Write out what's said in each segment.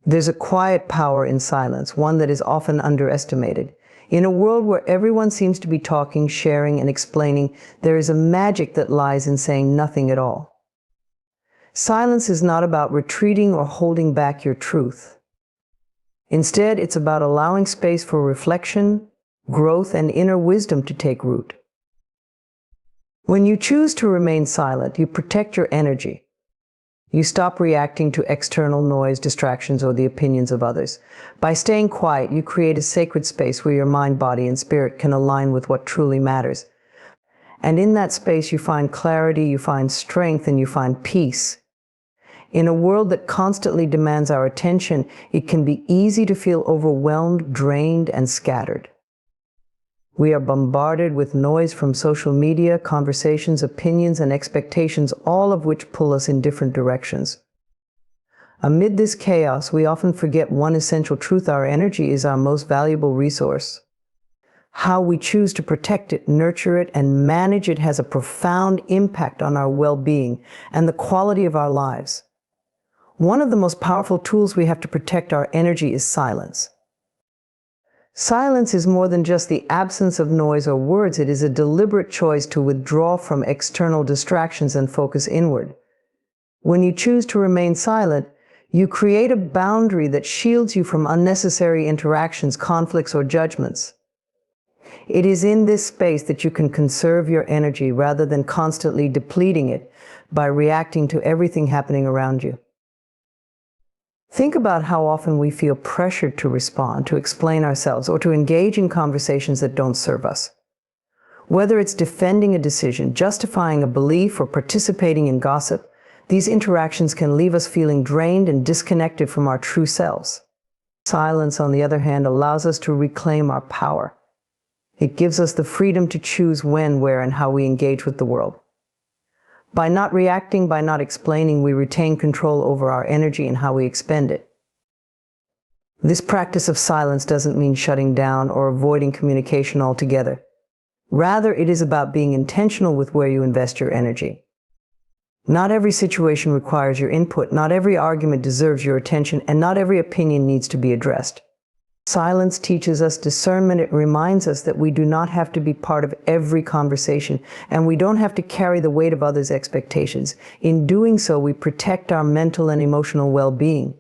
There's a quiet power in silence, one that is often underestimated. In a world where everyone seems to be talking, sharing, and explaining, there is a magic that lies in saying nothing at all. Silence is not about retreating or holding back your truth. Instead, it's about allowing space for reflection, growth, and inner wisdom to take root. When you choose to remain silent, you protect your energy. You stop reacting to external noise, distractions, or the opinions of others. By staying quiet, you create a sacred space where your mind, body, and spirit can align with what truly matters. And in that space, you find clarity, you find strength, and you find peace. In a world that constantly demands our attention, it can be easy to feel overwhelmed, drained, and scattered. We are bombarded with noise from social media, conversations, opinions, and expectations, all of which pull us in different directions. Amid this chaos, we often forget one essential truth: our energy is our most valuable resource. How we choose to protect it, nurture it, and manage it has a profound impact on our well-being and the quality of our lives. One of the most powerful tools we have to protect our energy is silence. Silence is more than just the absence of noise or words. It is a deliberate choice to withdraw from external distractions and focus inward. When you choose to remain silent, you create a boundary that shields you from unnecessary interactions, conflicts, or judgments. It is in this space that you can conserve your energy rather than constantly depleting it by reacting to everything happening around you. Think about how often we feel pressured to respond, to explain ourselves, or to engage in conversations that don't serve us. Whether it's defending a decision, justifying a belief, or participating in gossip, these interactions can leave us feeling drained and disconnected from our true selves. Silence, on the other hand, allows us to reclaim our power. It gives us the freedom to choose when, where, and how we engage with the world. By not reacting, by not explaining, we retain control over our energy and how we expend it. This practice of silence doesn't mean shutting down or avoiding communication altogether. Rather, it is about being intentional with where you invest your energy. Not every situation requires your input, not every argument deserves your attention, and not every opinion needs to be addressed. Silence teaches us discernment. It reminds us that we do not have to be part of every conversation, and we don't have to carry the weight of others' expectations. In doing so, we protect our mental and emotional well-being.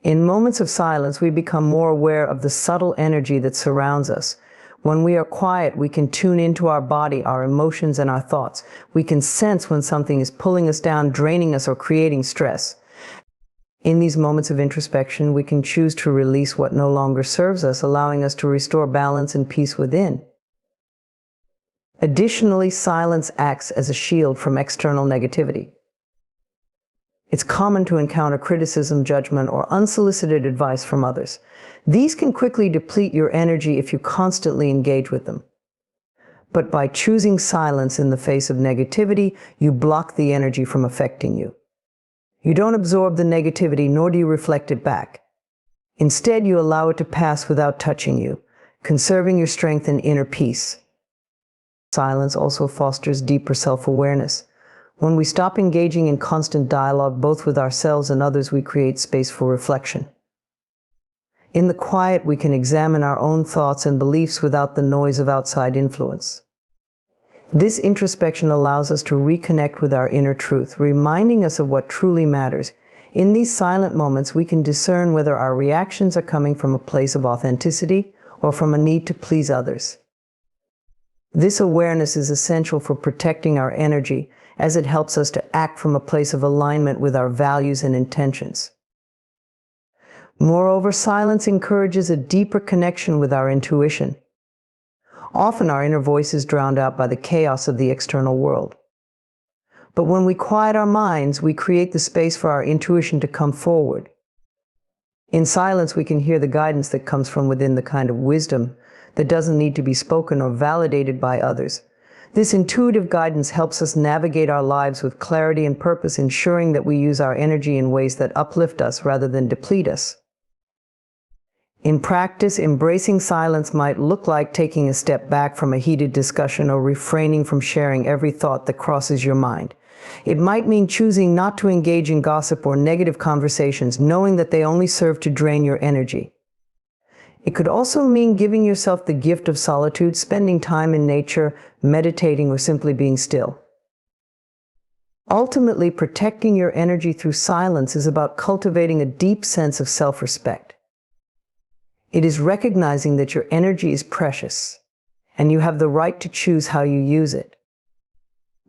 In moments of silence, we become more aware of the subtle energy that surrounds us. When we are quiet, we can tune into our body, our emotions, and our thoughts. We can sense when something is pulling us down, draining us, or creating stress. In these moments of introspection, we can choose to release what no longer serves us, allowing us to restore balance and peace within. Additionally, silence acts as a shield from external negativity. It's common to encounter criticism, judgment, or unsolicited advice from others. These can quickly deplete your energy if you constantly engage with them. But by choosing silence in the face of negativity, you block the energy from affecting you. You don't absorb the negativity, nor do you reflect it back. Instead, you allow it to pass without touching you, conserving your strength and inner peace. Silence also fosters deeper self-awareness. When we stop engaging in constant dialogue, both with ourselves and others, we create space for reflection. In the quiet, we can examine our own thoughts and beliefs without the noise of outside influence. This introspection allows us to reconnect with our inner truth, reminding us of what truly matters. In these silent moments, we can discern whether our reactions are coming from a place of authenticity or from a need to please others. This awareness is essential for protecting our energy, as it helps us to act from a place of alignment with our values and intentions. Moreover, silence encourages a deeper connection with our intuition. Often our inner voice is drowned out by the chaos of the external world. But when we quiet our minds, we create the space for our intuition to come forward. In silence, we can hear the guidance that comes from within, the kind of wisdom that doesn't need to be spoken or validated by others. This intuitive guidance helps us navigate our lives with clarity and purpose, ensuring that we use our energy in ways that uplift us rather than deplete us. In practice, embracing silence might look like taking a step back from a heated discussion or refraining from sharing every thought that crosses your mind. It might mean choosing not to engage in gossip or negative conversations, knowing that they only serve to drain your energy. It could also mean giving yourself the gift of solitude, spending time in nature, meditating, or simply being still. Ultimately, protecting your energy through silence is about cultivating a deep sense of self-respect. It is recognizing that your energy is precious, and you have the right to choose how you use it.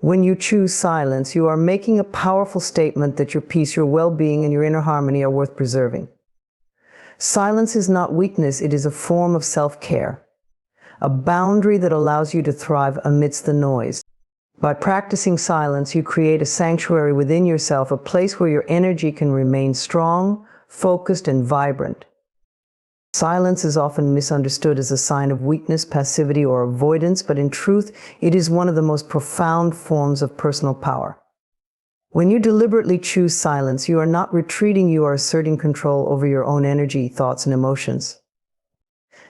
When you choose silence, you are making a powerful statement that your peace, your well-being, and your inner harmony are worth preserving. Silence is not weakness, it is a form of self-care, a boundary that allows you to thrive amidst the noise. By practicing silence, you create a sanctuary within yourself, a place where your energy can remain strong, focused, and vibrant. Silence is often misunderstood as a sign of weakness, passivity, or avoidance, but in truth, it is one of the most profound forms of personal power. When you deliberately choose silence, you are not retreating, you are asserting control over your own energy, thoughts, and emotions.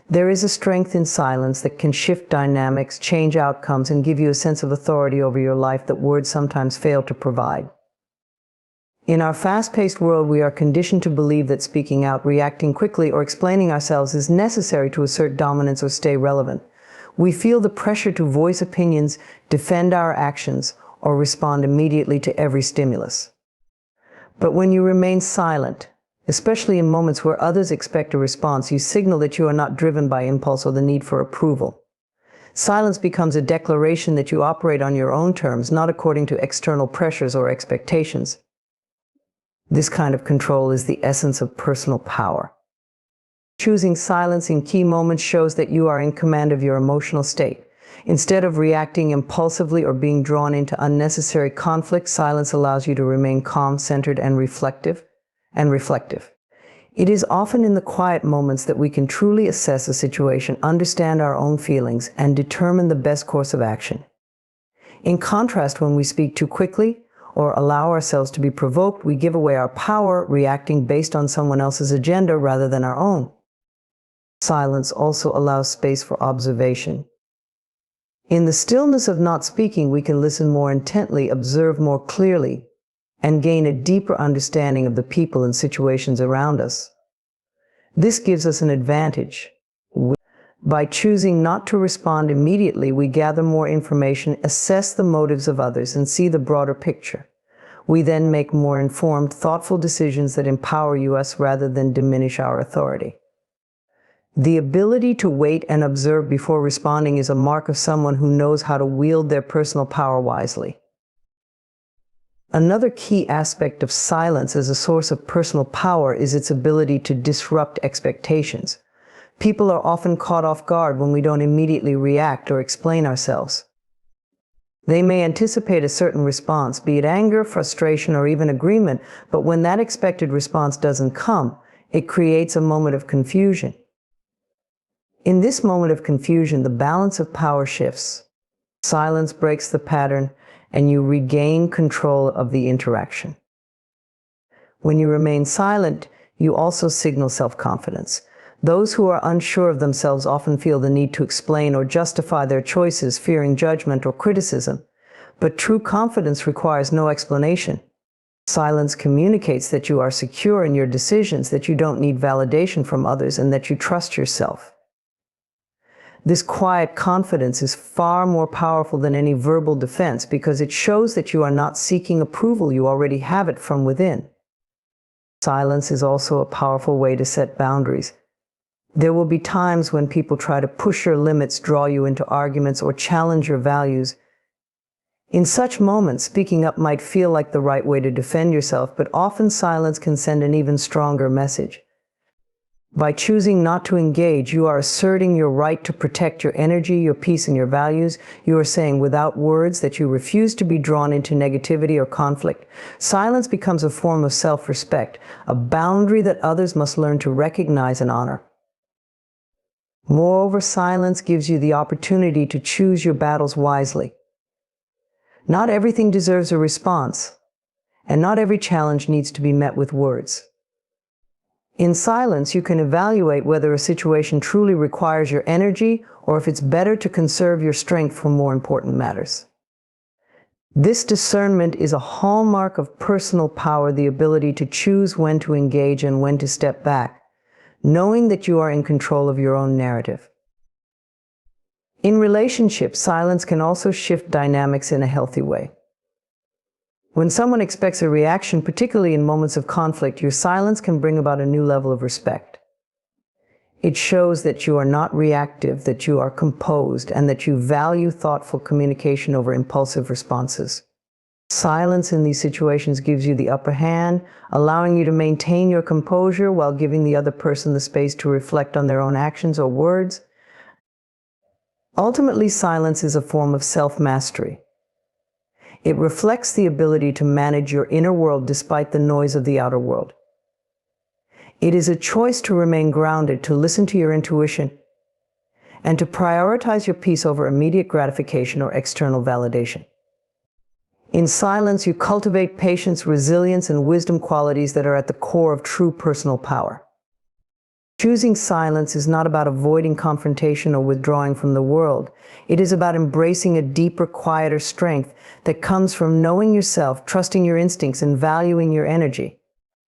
There is a strength in silence that can shift dynamics, change outcomes, and give you a sense of authority over your life that words sometimes fail to provide. In our fast-paced world, we are conditioned to believe that speaking out, reacting quickly, or explaining ourselves is necessary to assert dominance or stay relevant. We feel the pressure to voice opinions, defend our actions, or respond immediately to every stimulus. But when you remain silent, especially in moments where others expect a response, you signal that you are not driven by impulse or the need for approval. Silence becomes a declaration that you operate on your own terms, not according to external pressures or expectations. This kind of control is the essence of personal power. Choosing silence in key moments shows that you are in command of your emotional state. Instead of reacting impulsively or being drawn into unnecessary conflict, silence allows you to remain calm, centered, and reflective. It is often in the quiet moments that we can truly assess a situation, understand our own feelings, and determine the best course of action. In contrast, when we speak too quickly or allow ourselves to be provoked, we give away our power, reacting based on someone else's agenda rather than our own. Silence also allows space for observation. In the stillness of not speaking, we can listen more intently, observe more clearly, and gain a deeper understanding of the people and situations around us. This gives us an advantage. By choosing not to respond immediately, we gather more information, assess the motives of others, and see the broader picture. We then make more informed, thoughtful decisions that empower us rather than diminish our authority. The ability to wait and observe before responding is a mark of someone who knows how to wield their personal power wisely. Another key aspect of silence as a source of personal power is its ability to disrupt expectations. People are often caught off guard when we don't immediately react or explain ourselves. They may anticipate a certain response, be it anger, frustration, or even agreement, but when that expected response doesn't come, it creates a moment of confusion. In this moment of confusion, the balance of power shifts. Silence breaks the pattern, and you regain control of the interaction. When you remain silent, you also signal self-confidence. Those who are unsure of themselves often feel the need to explain or justify their choices, fearing judgment or criticism. But true confidence requires no explanation. Silence communicates that you are secure in your decisions, that you don't need validation from others, and that you trust yourself. This quiet confidence is far more powerful than any verbal defense because it shows that you are not seeking approval, you already have it from within. Silence is also a powerful way to set boundaries. There will be times when people try to push your limits, draw you into arguments, or challenge your values. In such moments, speaking up might feel like the right way to defend yourself, but often silence can send an even stronger message. By choosing not to engage, you are asserting your right to protect your energy, your peace, and your values. You are saying without words that you refuse to be drawn into negativity or conflict. Silence becomes a form of self-respect, a boundary that others must learn to recognize and honor. Moreover, silence gives you the opportunity to choose your battles wisely. Not everything deserves a response, and not every challenge needs to be met with words. In silence, you can evaluate whether a situation truly requires your energy or if it's better to conserve your strength for more important matters. This discernment is a hallmark of personal power, the ability to choose when to engage and when to step back, knowing that you are in control of your own narrative. In relationships, silence can also shift dynamics in a healthy way. When someone expects a reaction, particularly in moments of conflict, your silence can bring about a new level of respect. It shows that you are not reactive, that you are composed, and that you value thoughtful communication over impulsive responses. Silence in these situations gives you the upper hand, allowing you to maintain your composure while giving the other person the space to reflect on their own actions or words. Ultimately, silence is a form of self-mastery. It reflects the ability to manage your inner world despite the noise of the outer world. It is a choice to remain grounded, to listen to your intuition, and to prioritize your peace over immediate gratification or external validation. In silence, you cultivate patience, resilience, and wisdom, qualities that are at the core of true personal power. Choosing silence is not about avoiding confrontation or withdrawing from the world. It is about embracing a deeper, quieter strength that comes from knowing yourself, trusting your instincts, and valuing your energy.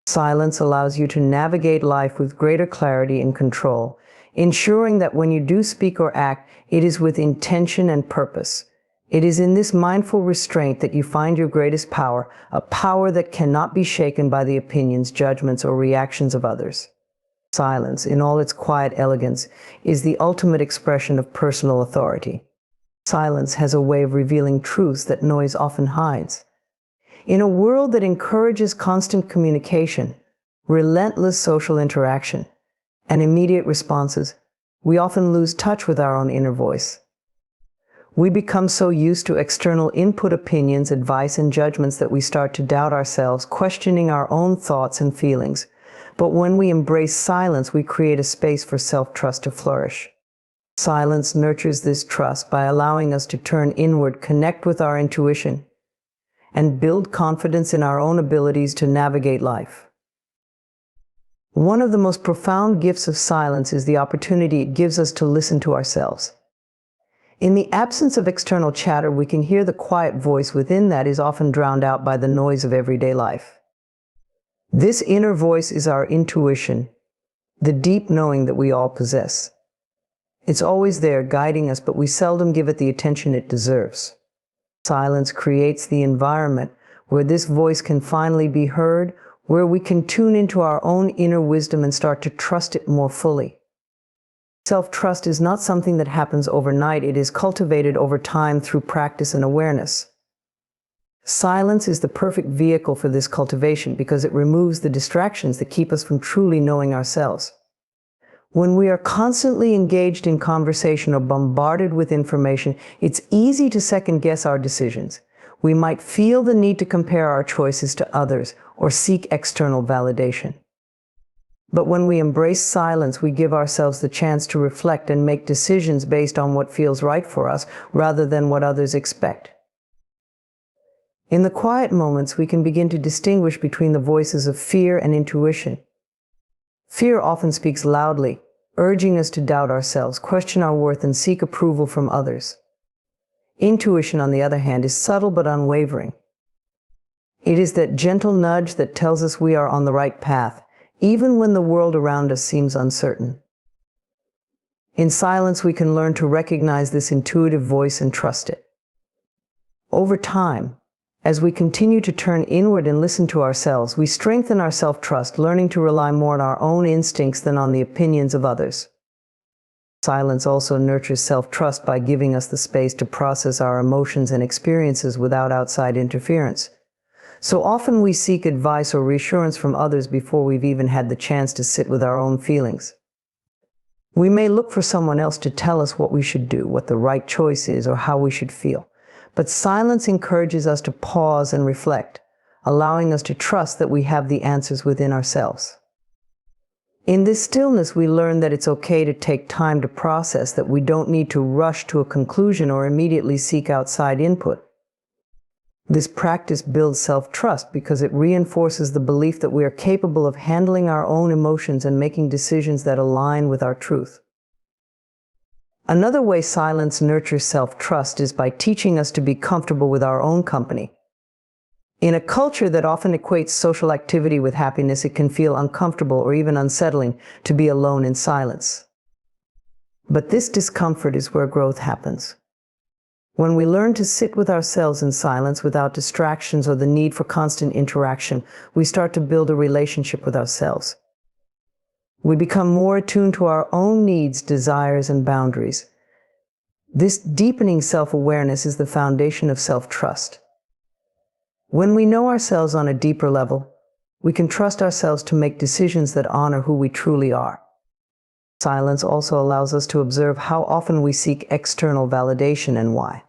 Silence allows you to navigate life with greater clarity and control, ensuring that when you do speak or act, it is with intention and purpose. It is in this mindful restraint that you find your greatest power, a power that cannot be shaken by the opinions, judgments, or reactions of others. Silence, in all its quiet elegance, is the ultimate expression of personal authority. Silence has a way of revealing truths that noise often hides. In a world that encourages constant communication, relentless social interaction, and immediate responses, we often lose touch with our own inner voice. We become so used to external input, opinions, advice, and judgments that we start to doubt ourselves, questioning our own thoughts and feelings. But when we embrace silence, we create a space for self-trust to flourish. Silence nurtures this trust by allowing us to turn inward, connect with our intuition, and build confidence in our own abilities to navigate life. One of the most profound gifts of silence is the opportunity it gives us to listen to ourselves. In the absence of external chatter, we can hear the quiet voice within that is often drowned out by the noise of everyday life. This inner voice is our intuition, the deep knowing that we all possess. It's always there, guiding us, but we seldom give it the attention it deserves. Silence creates the environment where this voice can finally be heard, where we can tune into our own inner wisdom and start to trust it more fully. Self-trust is not something that happens overnight. It is cultivated over time through practice and awareness. Silence is the perfect vehicle for this cultivation because it removes the distractions that keep us from truly knowing ourselves. When we are constantly engaged in conversation or bombarded with information, it's easy to second-guess our decisions. We might feel the need to compare our choices to others or seek external validation. But when we embrace silence, we give ourselves the chance to reflect and make decisions based on what feels right for us rather than what others expect. In the quiet moments, we can begin to distinguish between the voices of fear and intuition. Fear often speaks loudly, urging us to doubt ourselves, question our worth, and seek approval from others. Intuition, on the other hand, is subtle but unwavering. It is that gentle nudge that tells us we are on the right path, even when the world around us seems uncertain. In silence, we can learn to recognize this intuitive voice and trust it. Over time, as we continue to turn inward and listen to ourselves, we strengthen our self-trust, learning to rely more on our own instincts than on the opinions of others. Silence also nurtures self-trust by giving us the space to process our emotions and experiences without outside interference. So often we seek advice or reassurance from others before we've even had the chance to sit with our own feelings. We may look for someone else to tell us what we should do, what the right choice is, or how we should feel. But silence encourages us to pause and reflect, allowing us to trust that we have the answers within ourselves. In this stillness, we learn that it's okay to take time to process, that we don't need to rush to a conclusion or immediately seek outside input. This practice builds self-trust because it reinforces the belief that we are capable of handling our own emotions and making decisions that align with our truth. Another way silence nurtures self-trust is by teaching us to be comfortable with our own company. In a culture that often equates social activity with happiness, it can feel uncomfortable or even unsettling to be alone in silence. But this discomfort is where growth happens. When we learn to sit with ourselves in silence without distractions or the need for constant interaction, we start to build a relationship with ourselves. We become more attuned to our own needs, desires, and boundaries. This deepening self-awareness is the foundation of self-trust. When we know ourselves on a deeper level, we can trust ourselves to make decisions that honor who we truly are. Silence also allows us to observe how often we seek external validation and why.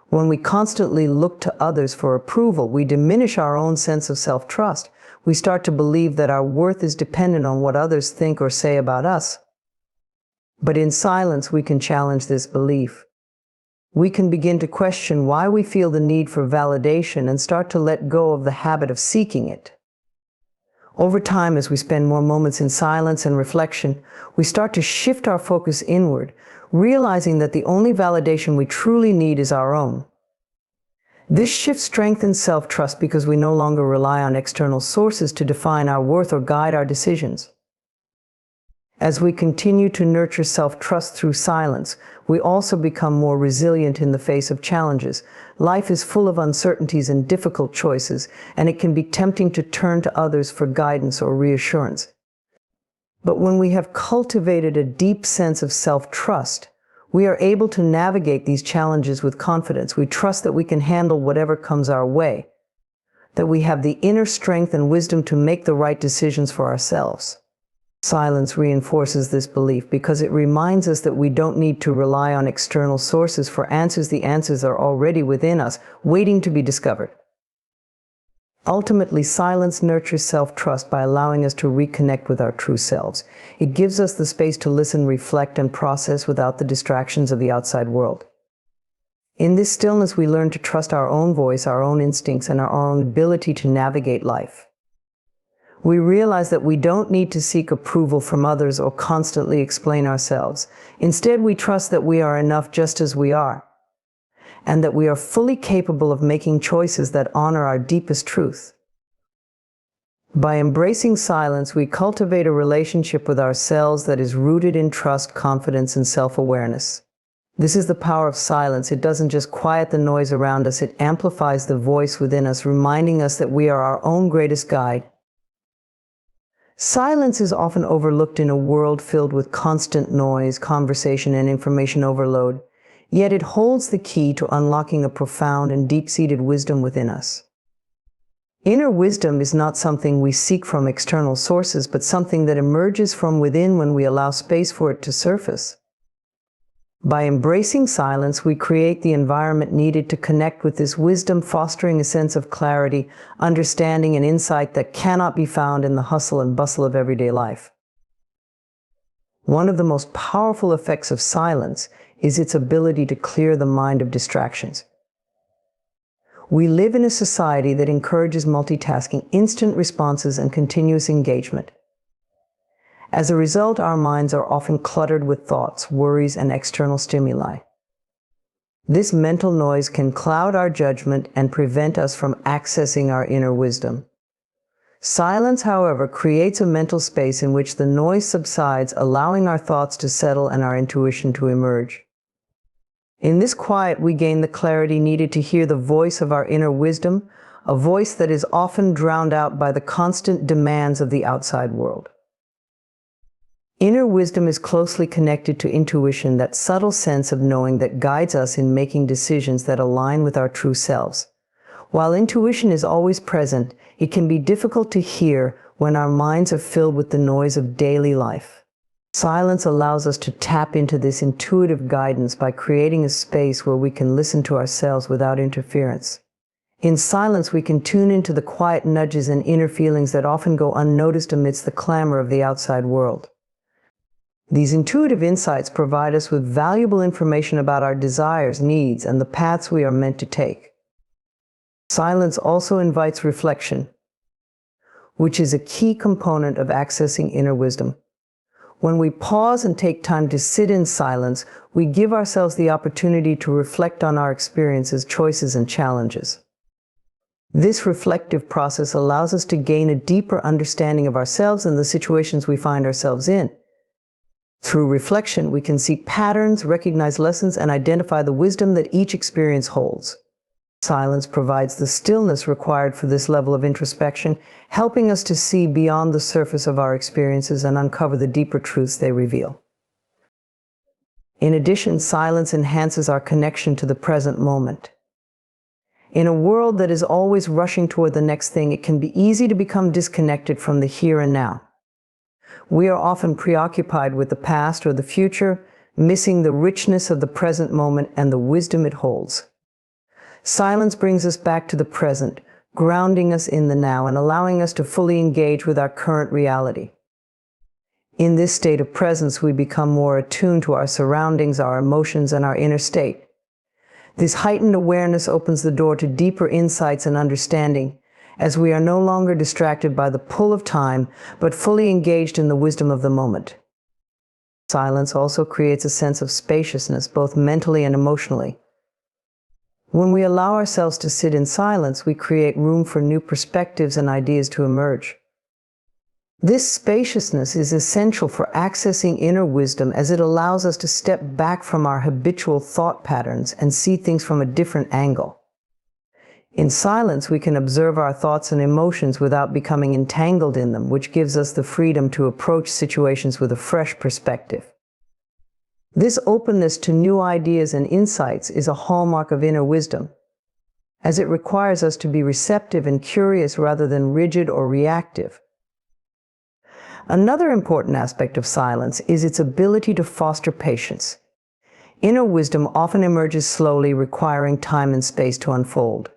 When we constantly look to others for approval, we diminish our own sense of self-trust. We start to believe that our worth is dependent on what others think or say about us. But in silence, we can challenge this belief. We can begin to question why we feel the need for validation and start to let go of the habit of seeking it. Over time, as we spend more moments in silence and reflection, we start to shift our focus inward, realizing that the only validation we truly need is our own. This shift strengthens self-trust because we no longer rely on external sources to define our worth or guide our decisions. As we continue to nurture self-trust through silence, we also become more resilient in the face of challenges. Life is full of uncertainties and difficult choices, and it can be tempting to turn to others for guidance or reassurance. But when we have cultivated a deep sense of self-trust, we are able to navigate these challenges with confidence. We trust that we can handle whatever comes our way, that we have the inner strength and wisdom to make the right decisions for ourselves. Silence reinforces this belief because it reminds us that we don't need to rely on external sources for answers. The answers are already within us, waiting to be discovered. Ultimately, silence nurtures self-trust by allowing us to reconnect with our true selves. It gives us the space to listen, reflect, and process without the distractions of the outside world. In this stillness, we learn to trust our own voice, our own instincts, and our own ability to navigate life. We realize that we don't need to seek approval from others or constantly explain ourselves. Instead, we trust that we are enough just as we are, and that we are fully capable of making choices that honor our deepest truth. By embracing silence, we cultivate a relationship with ourselves that is rooted in trust, confidence, and self-awareness. This is the power of silence. It doesn't just quiet the noise around us, it amplifies the voice within us, reminding us that we are our own greatest guide. Silence is often overlooked in a world filled with constant noise, conversation, and information overload. Yet it holds the key to unlocking a profound and deep-seated wisdom within us. Inner wisdom is not something we seek from external sources, but something that emerges from within when we allow space for it to surface. By embracing silence, we create the environment needed to connect with this wisdom, fostering a sense of clarity, understanding, and insight that cannot be found in the hustle and bustle of everyday life. One of the most powerful effects of silence is its ability to clear the mind of distractions. We live in a society that encourages multitasking, instant responses, and continuous engagement. As a result, our minds are often cluttered with thoughts, worries, and external stimuli. This mental noise can cloud our judgment and prevent us from accessing our inner wisdom. Silence, however, creates a mental space in which the noise subsides, allowing our thoughts to settle and our intuition to emerge. In this quiet, we gain the clarity needed to hear the voice of our inner wisdom, a voice that is often drowned out by the constant demands of the outside world. Inner wisdom is closely connected to intuition, that subtle sense of knowing that guides us in making decisions that align with our true selves. While intuition is always present, it can be difficult to hear when our minds are filled with the noise of daily life. Silence allows us to tap into this intuitive guidance by creating a space where we can listen to ourselves without interference. In silence, we can tune into the quiet nudges and inner feelings that often go unnoticed amidst the clamor of the outside world. These intuitive insights provide us with valuable information about our desires, needs, and the paths we are meant to take. Silence also invites reflection, which is a key component of accessing inner wisdom. When we pause and take time to sit in silence, we give ourselves the opportunity to reflect on our experiences, choices, and challenges. This reflective process allows us to gain a deeper understanding of ourselves and the situations we find ourselves in. Through reflection, we can see patterns, recognize lessons, and identify the wisdom that each experience holds. Silence provides the stillness required for this level of introspection, helping us to see beyond the surface of our experiences and uncover the deeper truths they reveal. In addition, silence enhances our connection to the present moment. In a world that is always rushing toward the next thing, it can be easy to become disconnected from the here and now. We are often preoccupied with the past or the future, missing the richness of the present moment and the wisdom it holds. Silence brings us back to the present, grounding us in the now and allowing us to fully engage with our current reality. In this state of presence, we become more attuned to our surroundings, our emotions, and our inner state. This heightened awareness opens the door to deeper insights and understanding, as we are no longer distracted by the pull of time, but fully engaged in the wisdom of the moment. Silence also creates a sense of spaciousness, both mentally and emotionally. When we allow ourselves to sit in silence, we create room for new perspectives and ideas to emerge. This spaciousness is essential for accessing inner wisdom, as it allows us to step back from our habitual thought patterns and see things from a different angle. In silence, we can observe our thoughts and emotions without becoming entangled in them, which gives us the freedom to approach situations with a fresh perspective. This openness to new ideas and insights is a hallmark of inner wisdom, as it requires us to be receptive and curious rather than rigid or reactive. Another important aspect of silence is its ability to foster patience. Inner wisdom often emerges slowly, requiring time and space to unfold.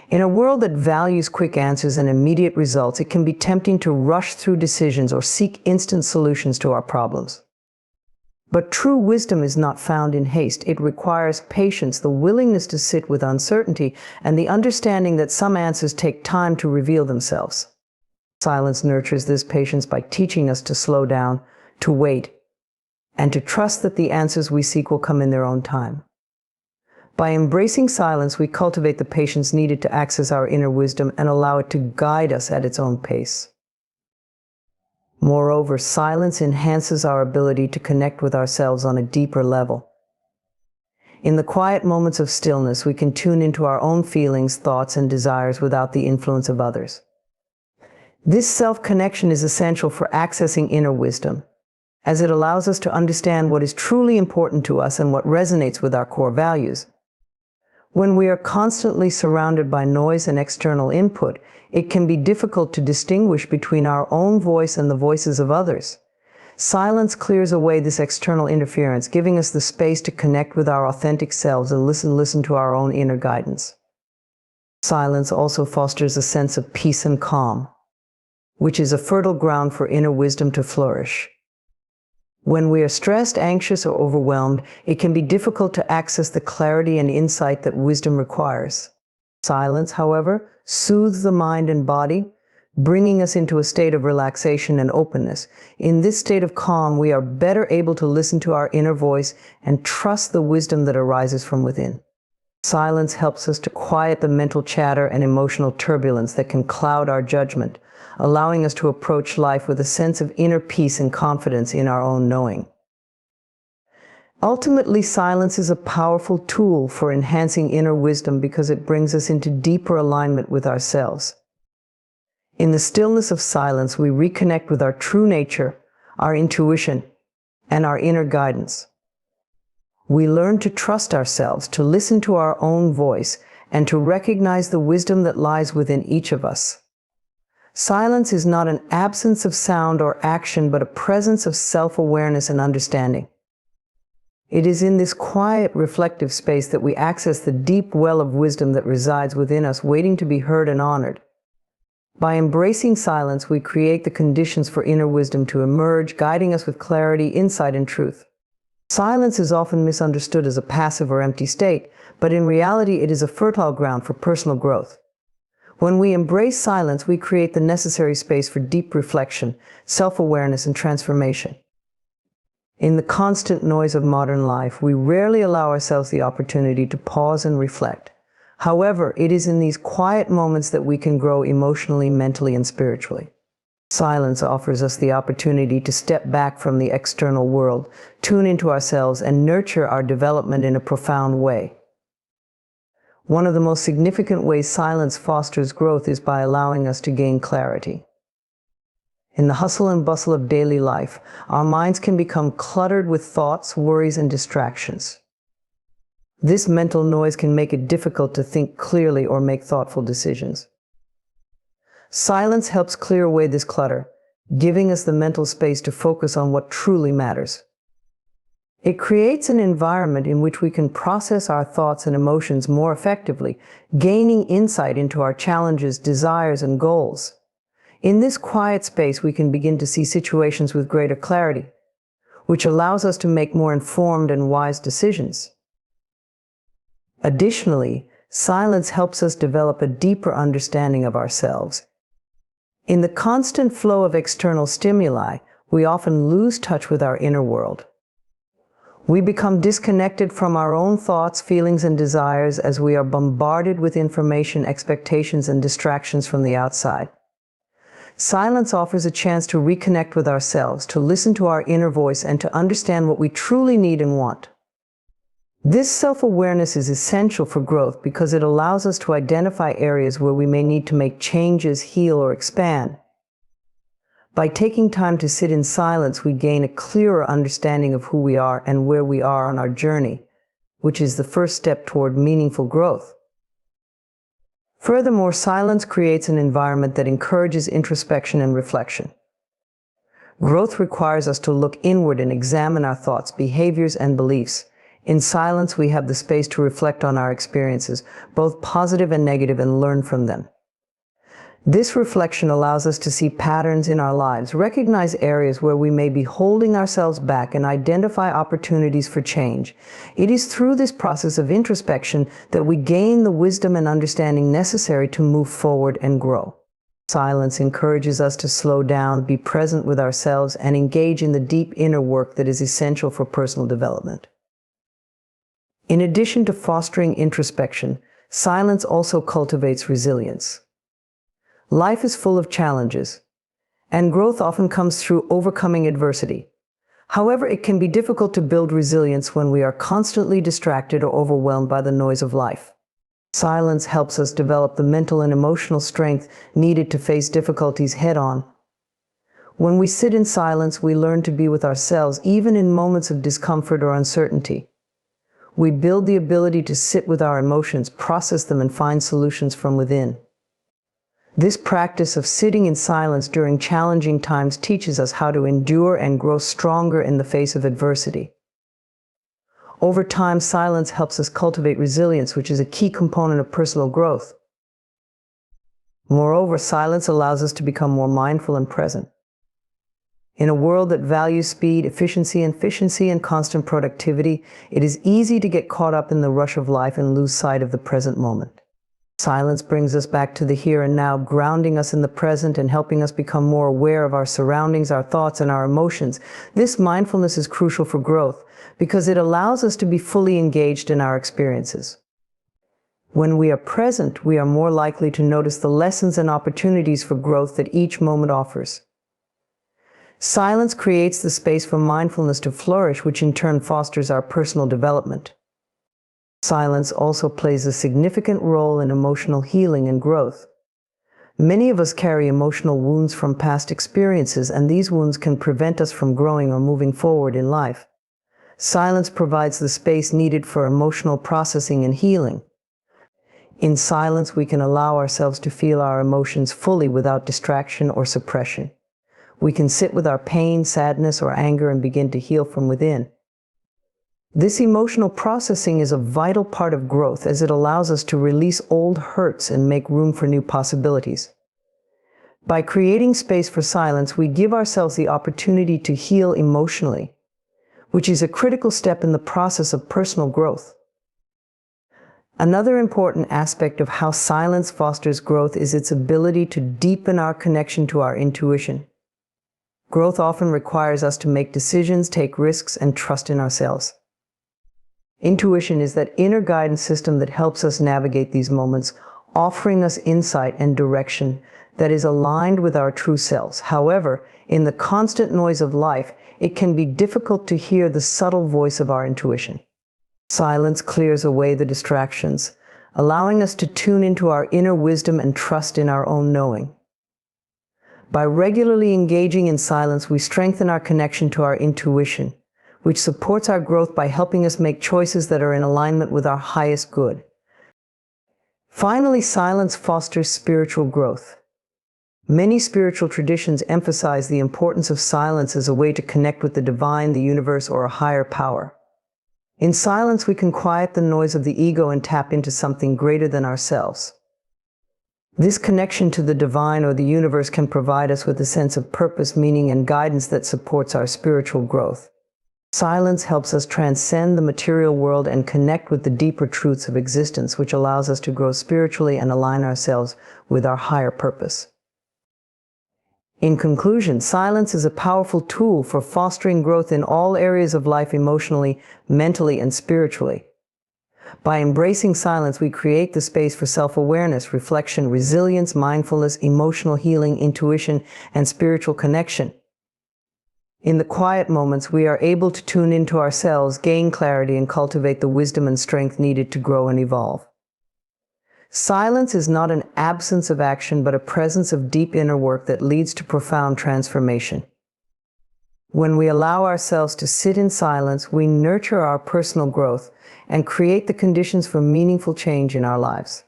In a world that values quick answers and immediate results, it can be tempting to rush through decisions or seek instant solutions to our problems. But true wisdom is not found in haste. It requires patience, the willingness to sit with uncertainty, and the understanding that some answers take time to reveal themselves. Silence nurtures this patience by teaching us to slow down, to wait, and to trust that the answers we seek will come in their own time. By embracing silence, we cultivate the patience needed to access our inner wisdom and allow it to guide us at its own pace. Moreover, silence enhances our ability to connect with ourselves on a deeper level. In the quiet moments of stillness, we can tune into our own feelings, thoughts, and desires without the influence of others. This self-connection is essential for accessing inner wisdom, as it allows us to understand what is truly important to us and what resonates with our core values. When we are constantly surrounded by noise and external input, it can be difficult to distinguish between our own voice and the voices of others. Silence clears away this external interference, giving us the space to connect with our authentic selves and listen to our own inner guidance. Silence also fosters a sense of peace and calm, which is a fertile ground for inner wisdom to flourish. When we are stressed, anxious, or overwhelmed, it can be difficult to access the clarity and insight that wisdom requires. Silence, however, soothes the mind and body, bringing us into a state of relaxation and openness. In this state of calm, we are better able to listen to our inner voice and trust the wisdom that arises from within. Silence helps us to quiet the mental chatter and emotional turbulence that can cloud our judgment, allowing us to approach life with a sense of inner peace and confidence in our own knowing. Ultimately, silence is a powerful tool for enhancing inner wisdom because it brings us into deeper alignment with ourselves. In the stillness of silence, we reconnect with our true nature, our intuition, and our inner guidance. We learn to trust ourselves, to listen to our own voice, and to recognize the wisdom that lies within each of us. Silence is not an absence of sound or action, but a presence of self-awareness and understanding. It is in this quiet, reflective space that we access the deep well of wisdom that resides within us, waiting to be heard and honored. By embracing silence, we create the conditions for inner wisdom to emerge, guiding us with clarity, insight, and truth. Silence is often misunderstood as a passive or empty state, but in reality, it is a fertile ground for personal growth. When we embrace silence, we create the necessary space for deep reflection, self-awareness, and transformation. In the constant noise of modern life, we rarely allow ourselves the opportunity to pause and reflect. However, it is in these quiet moments that we can grow emotionally, mentally, and spiritually. Silence offers us the opportunity to step back from the external world, tune into ourselves, and nurture our development in a profound way. One of the most significant ways silence fosters growth is by allowing us to gain clarity. In the hustle and bustle of daily life, our minds can become cluttered with thoughts, worries, and distractions. This mental noise can make it difficult to think clearly or make thoughtful decisions. Silence helps clear away this clutter, giving us the mental space to focus on what truly matters. It creates an environment in which we can process our thoughts and emotions more effectively, gaining insight into our challenges, desires, and goals. In this quiet space, we can begin to see situations with greater clarity, which allows us to make more informed and wise decisions. Additionally, silence helps us develop a deeper understanding of ourselves. In the constant flow of external stimuli, we often lose touch with our inner world. We become disconnected from our own thoughts, feelings, and desires as we are bombarded with information, expectations, and distractions from the outside. Silence offers a chance to reconnect with ourselves, to listen to our inner voice, and to understand what we truly need and want. This self-awareness is essential for growth because it allows us to identify areas where we may need to make changes, heal, or expand. By taking time to sit in silence, we gain a clearer understanding of who we are and where we are on our journey, which is the first step toward meaningful growth. Furthermore, silence creates an environment that encourages introspection and reflection. Growth requires us to look inward and examine our thoughts, behaviors, and beliefs. In silence, we have the space to reflect on our experiences, both positive and negative, and learn from them. This reflection allows us to see patterns in our lives, recognize areas where we may be holding ourselves back, and identify opportunities for change. It is through this process of introspection that we gain the wisdom and understanding necessary to move forward and grow. Silence encourages us to slow down, be present with ourselves, and engage in the deep inner work that is essential for personal development. In addition to fostering introspection, silence also cultivates resilience. Life is full of challenges, and growth often comes through overcoming adversity. However, it can be difficult to build resilience when we are constantly distracted or overwhelmed by the noise of life. Silence helps us develop the mental and emotional strength needed to face difficulties head-on. When we sit in silence, we learn to be with ourselves, even in moments of discomfort or uncertainty. We build the ability to sit with our emotions, process them, and find solutions from within. This practice of sitting in silence during challenging times teaches us how to endure and grow stronger in the face of adversity. Over time, silence helps us cultivate resilience, which is a key component of personal growth. Moreover, silence allows us to become more mindful and present. In a world that values speed, efficiency, and constant productivity, it is easy to get caught up in the rush of life and lose sight of the present moment. Silence brings us back to the here and now, grounding us in the present and helping us become more aware of our surroundings, our thoughts, and our emotions. This mindfulness is crucial for growth because it allows us to be fully engaged in our experiences. When we are present, we are more likely to notice the lessons and opportunities for growth that each moment offers. Silence creates the space for mindfulness to flourish, which in turn fosters our personal development. Silence also plays a significant role in emotional healing and growth. Many of us carry emotional wounds from past experiences, and these wounds can prevent us from growing or moving forward in life. Silence provides the space needed for emotional processing and healing. In silence, we can allow ourselves to feel our emotions fully without distraction or suppression. We can sit with our pain, sadness, or anger and begin to heal from within. This emotional processing is a vital part of growth as it allows us to release old hurts and make room for new possibilities. By creating space for silence, we give ourselves the opportunity to heal emotionally, which is a critical step in the process of personal growth. Another important aspect of how silence fosters growth is its ability to deepen our connection to our intuition. Growth often requires us to make decisions, take risks, and trust in ourselves. Intuition is that inner guidance system that helps us navigate these moments, offering us insight and direction that is aligned with our true selves. However, in the constant noise of life, it can be difficult to hear the subtle voice of our intuition. Silence clears away the distractions, allowing us to tune into our inner wisdom and trust in our own knowing. By regularly engaging in silence, we strengthen our connection to our intuition, which supports our growth by helping us make choices that are in alignment with our highest good. Finally, silence fosters spiritual growth. Many spiritual traditions emphasize the importance of silence as a way to connect with the divine, the universe, or a higher power. In silence, we can quiet the noise of the ego and tap into something greater than ourselves. This connection to the divine or the universe can provide us with a sense of purpose, meaning, and guidance that supports our spiritual growth. Silence helps us transcend the material world and connect with the deeper truths of existence, which allows us to grow spiritually and align ourselves with our higher purpose. In conclusion, silence is a powerful tool for fostering growth in all areas of life, emotionally, mentally, and spiritually. By embracing silence, we create the space for self-awareness, reflection, resilience, mindfulness, emotional healing, intuition, and spiritual connection. In the quiet moments, we are able to tune into ourselves, gain clarity, and cultivate the wisdom and strength needed to grow and evolve. Silence is not an absence of action, but a presence of deep inner work that leads to profound transformation. When we allow ourselves to sit in silence, we nurture our personal growth and create the conditions for meaningful change in our lives.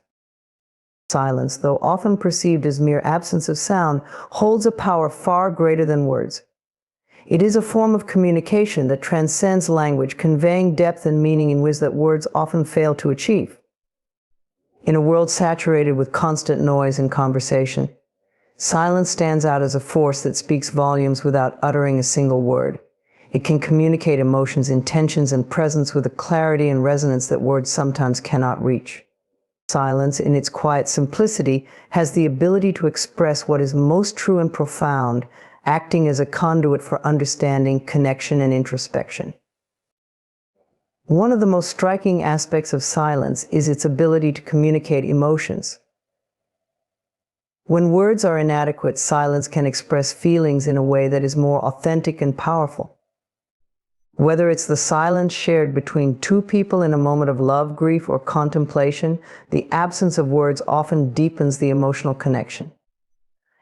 Silence, though often perceived as mere absence of sound, holds a power far greater than words. It is a form of communication that transcends language, conveying depth and meaning in ways that words often fail to achieve. In a world saturated with constant noise and conversation, silence stands out as a force that speaks volumes without uttering a single word. It can communicate emotions, intentions, and presence with a clarity and resonance that words sometimes cannot reach. Silence, in its quiet simplicity, has the ability to express what is most true and profound, acting as a conduit for understanding, connection, and introspection. One of the most striking aspects of silence is its ability to communicate emotions. When words are inadequate, silence can express feelings in a way that is more authentic and powerful. Whether it's the silence shared between two people in a moment of love, grief, or contemplation, the absence of words often deepens the emotional connection.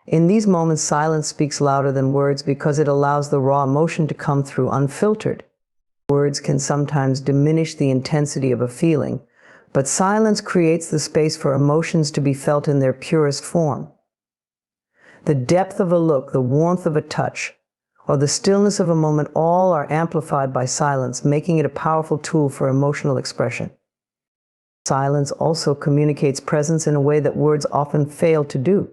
In these moments, silence speaks louder than words because it allows the raw emotion to come through unfiltered. Words can sometimes diminish the intensity of a feeling, but silence creates the space for emotions to be felt in their purest form. The depth of a look, the warmth of a touch, or the stillness of a moment, all are amplified by silence, making it a powerful tool for emotional expression. Silence also communicates presence in a way that words often fail to do.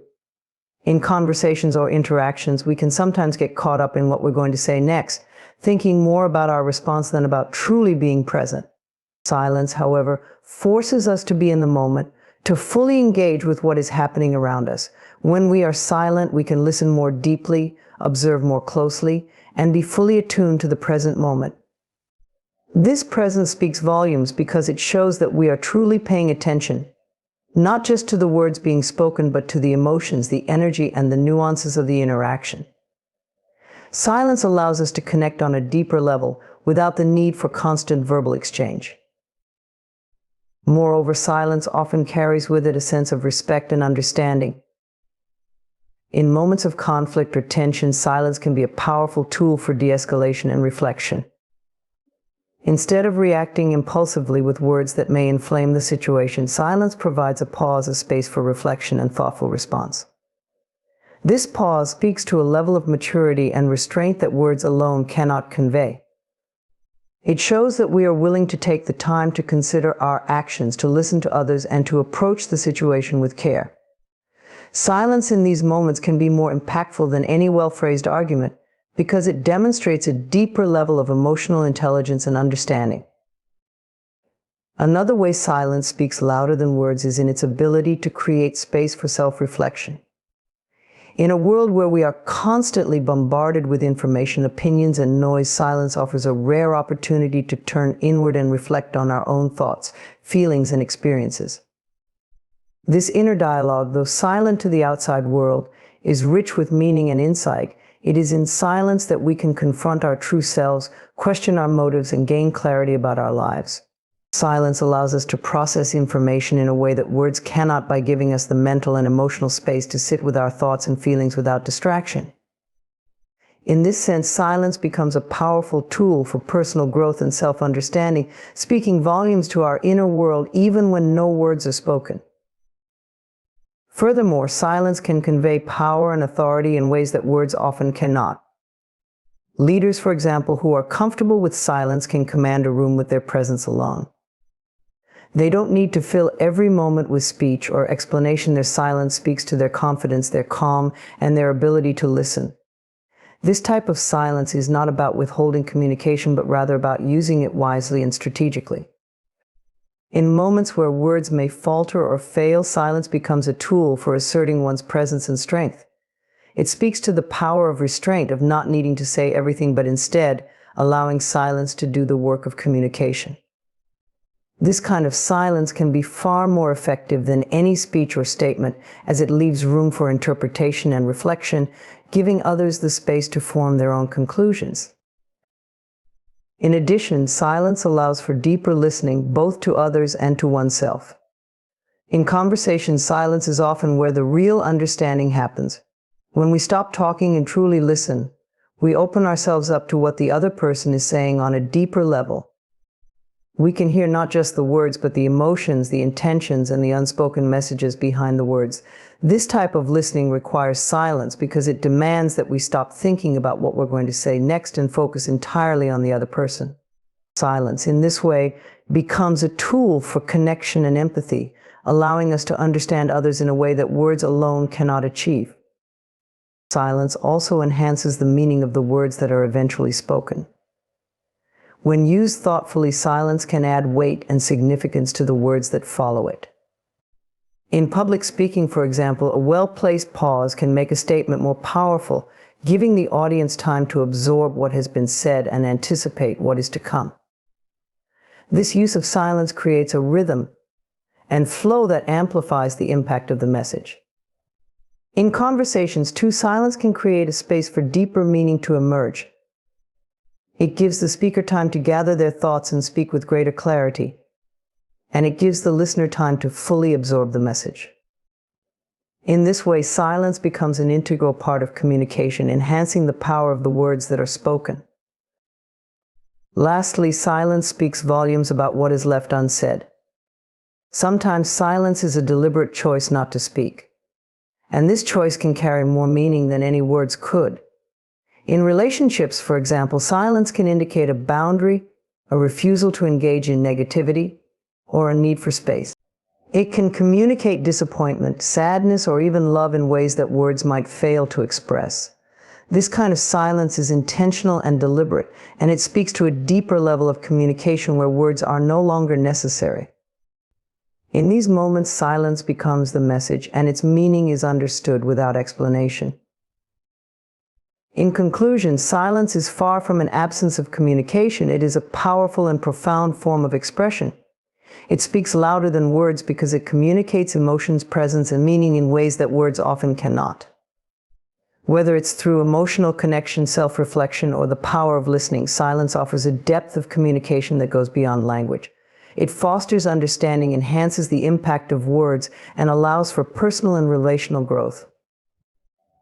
In conversations or interactions, we can sometimes get caught up in what we're going to say next, thinking more about our response than about truly being present. Silence, however, forces us to be in the moment, to fully engage with what is happening around us. When we are silent, we can listen more deeply, observe more closely, and be fully attuned to the present moment. This presence speaks volumes because it shows that we are truly paying attention, not just to the words being spoken, but to the emotions, the energy, and the nuances of the interaction. Silence allows us to connect on a deeper level without the need for constant verbal exchange. Moreover, silence often carries with it a sense of respect and understanding. In moments of conflict or tension, silence can be a powerful tool for de-escalation and reflection. Instead of reacting impulsively with words that may inflame the situation, silence provides a pause, a space for reflection and thoughtful response. This pause speaks to a level of maturity and restraint that words alone cannot convey. It shows that we are willing to take the time to consider our actions, to listen to others, and to approach the situation with care. Silence in these moments can be more impactful than any well-phrased argument because it demonstrates a deeper level of emotional intelligence and understanding. Another way silence speaks louder than words is in its ability to create space for self-reflection. In a world where we are constantly bombarded with information, opinions, and noise, silence offers a rare opportunity to turn inward and reflect on our own thoughts, feelings, and experiences. This inner dialogue, though silent to the outside world, is rich with meaning and insight. It is in silence that we can confront our true selves, question our motives, and gain clarity about our lives. Silence allows us to process information in a way that words cannot, by giving us the mental and emotional space to sit with our thoughts and feelings without distraction. In this sense, silence becomes a powerful tool for personal growth and self-understanding, speaking volumes to our inner world even when no words are spoken. Furthermore, silence can convey power and authority in ways that words often cannot. Leaders, for example, who are comfortable with silence can command a room with their presence alone. They don't need to fill every moment with speech or explanation. Their silence speaks to their confidence, their calm, and their ability to listen. This type of silence is not about withholding communication, but rather about using it wisely and strategically. In moments where words may falter or fail, silence becomes a tool for asserting one's presence and strength. It speaks to the power of restraint, of not needing to say everything, but instead allowing silence to do the work of communication. This kind of silence can be far more effective than any speech or statement, as it leaves room for interpretation and reflection, giving others the space to form their own conclusions. In addition, silence allows for deeper listening, both to others and to oneself. In conversation, silence is often where the real understanding happens. When we stop talking and truly listen, we open ourselves up to what the other person is saying on a deeper level. We can hear not just the words, but the emotions, the intentions, and the unspoken messages behind the words. This type of listening requires silence because it demands that we stop thinking about what we're going to say next and focus entirely on the other person. Silence, in this way, becomes a tool for connection and empathy, allowing us to understand others in a way that words alone cannot achieve. Silence also enhances the meaning of the words that are eventually spoken. When used thoughtfully, silence can add weight and significance to the words that follow it. In public speaking, for example, a well-placed pause can make a statement more powerful, giving the audience time to absorb what has been said and anticipate what is to come. This use of silence creates a rhythm and flow that amplifies the impact of the message. In conversations, too, silence can create a space for deeper meaning to emerge. It gives the speaker time to gather their thoughts and speak with greater clarity, and it gives the listener time to fully absorb the message. In this way, silence becomes an integral part of communication, enhancing the power of the words that are spoken. Lastly, silence speaks volumes about what is left unsaid. Sometimes silence is a deliberate choice not to speak, and this choice can carry more meaning than any words could. In relationships, for example, silence can indicate a boundary, a refusal to engage in negativity, or a need for space. It can communicate disappointment, sadness, or even love in ways that words might fail to express. This kind of silence is intentional and deliberate, and it speaks to a deeper level of communication where words are no longer necessary. In these moments, silence becomes the message, and its meaning is understood without explanation. In conclusion, silence is far from an absence of communication. It is a powerful and profound form of expression. It speaks louder than words because it communicates emotions, presence, and meaning in ways that words often cannot. Whether it's through emotional connection, self-reflection, or the power of listening, silence offers a depth of communication that goes beyond language. It fosters understanding, enhances the impact of words, and allows for personal and relational growth.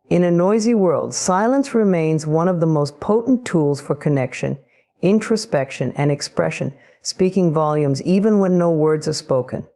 In a noisy world, silence remains one of the most potent tools for connection, introspection, and expression, speaking volumes even when no words are spoken.